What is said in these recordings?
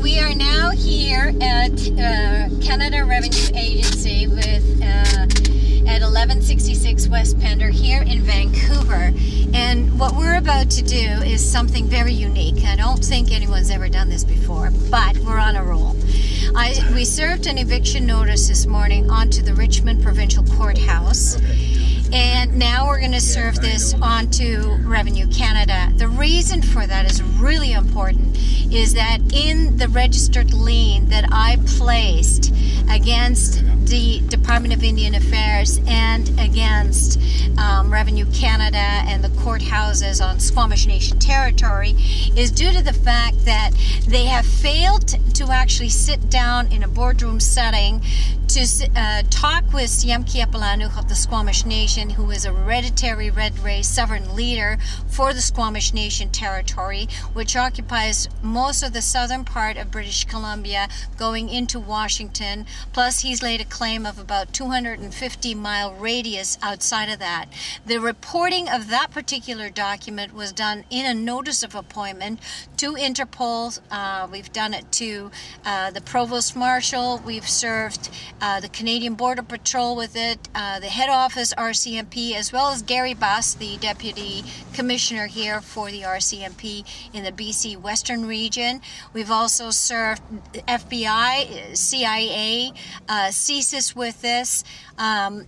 we are now here at Canada Revenue Agency with at 1166 West Pender here in Vancouver. And what we're about to do is something very unique. I don't think anyone's ever done this before, but we're on a roll. We served an eviction notice this morning onto the Richmond Provincial Courthouse. And now we're going to serve this onto Revenue Canada. The reason for that is really important, is that in the registered lien that I placed against the Department of Indian Affairs and against Revenue Canada and the courthouses on Squamish Nation territory is due to the fact that they have failed to actually sit down in a boardroom setting to talk with Siyam Kiapilanoq of the Squamish Nation, who is a hereditary red race sovereign leader for the Squamish Nation territory, which occupies most of the southern part of British Columbia going into Washington, plus he's laid a claim of about 250-mile radius outside of that. The reporting of that particular document was done in a notice of appointment to Interpol. We've done it to the Provost Marshal. We've served the Canadian Border Patrol with it, the head office RCMP, as well as Gary Buss, the Deputy Commissioner here for the RCMP in the BC Western region. We've also served FBI, CIA, CSIS with this.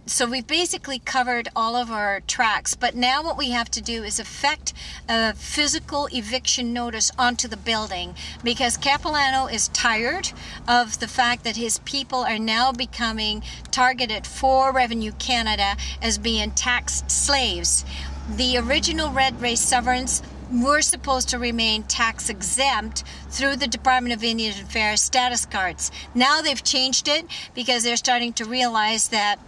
So we've basically covered all of our tracks, but now what we have to do is effect a physical eviction notice onto the building, because Capilano is tired of the fact that his people are now becoming targeted for Revenue Canada as being taxed slaves. The original red race sovereigns were supposed to remain tax exempt through the Department of Indian Affairs status cards. Now they've changed it because they're starting to realize that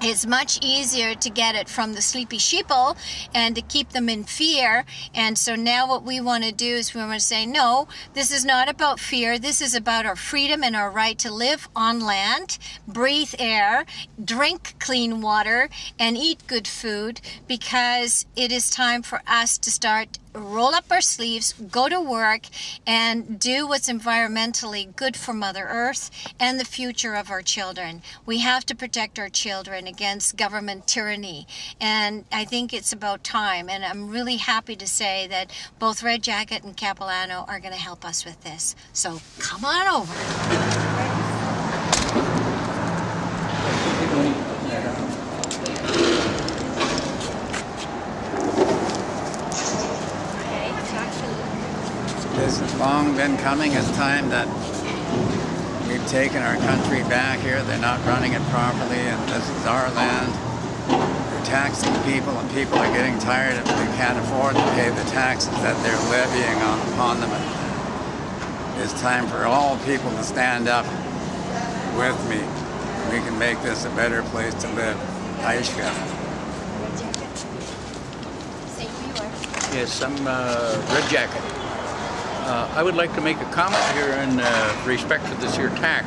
it's much easier to get it from the sleepy sheeple and to keep them in fear. And so now what we want to do is we want to say, no, this is not about fear. This is about our freedom and our right to live on land, breathe air, drink clean water, and eat good food, because it is time for us to start roll up our sleeves, go to work, and do what's environmentally good for Mother Earth and the future of our children. We have to protect our children against government tyranny, and I think it's about time, and I'm really happy to say that both Red Jacket and Capilano are going to help us with this. So come on over. This has long been coming. It's time that we've taken our country back here. They're not running it properly, and this is our land. They're taxing people, and people are getting tired of it. They can't afford to pay the taxes that they're levying upon them. It's time for all people to stand up with me. We can make this a better place to live. Aishka. Yes, I'm Red Jacket. I would like to make a comment here in respect to this here tax.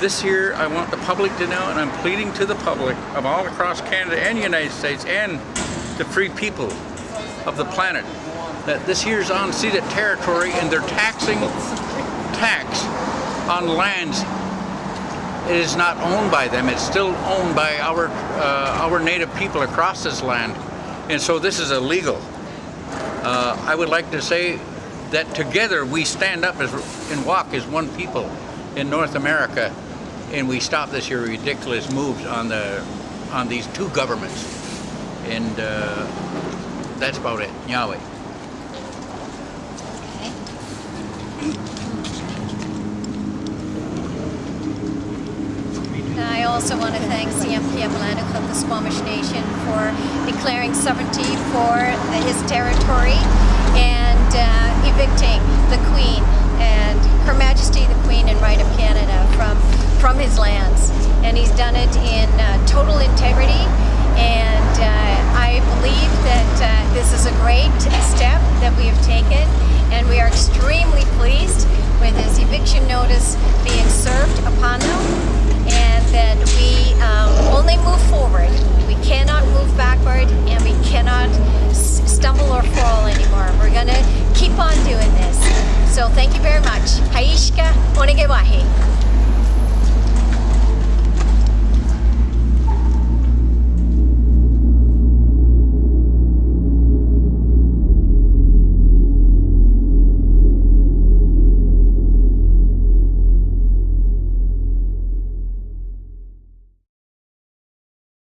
This year I want the public to know, and I'm pleading to the public of all across Canada and the United States and the free people of the planet, that this year's on ceded territory and they're taxing tax on lands. It is not owned by them. It's still owned by our native people across this land. And so this is illegal. I would like to say that together we stand up and walk as one people in North America, and we stop this here ridiculous moves on these two governments. And that's about it. Yahweh. I also want to thank Siyam Kiapilanoq of the Squamish Nation for declaring sovereignty for his territory and evicting the Queen and Her Majesty the Queen and Right of Canada from his lands. And he's done it in total integrity, and I believe that this is a great step that we have taken, and we are extremely pleased with this eviction notice being served upon them, and that we only move forward. We cannot move backward, and we cannot stumble or fall anymore. We're going to keep on doing this. So thank you very much. Haishka onegewahi.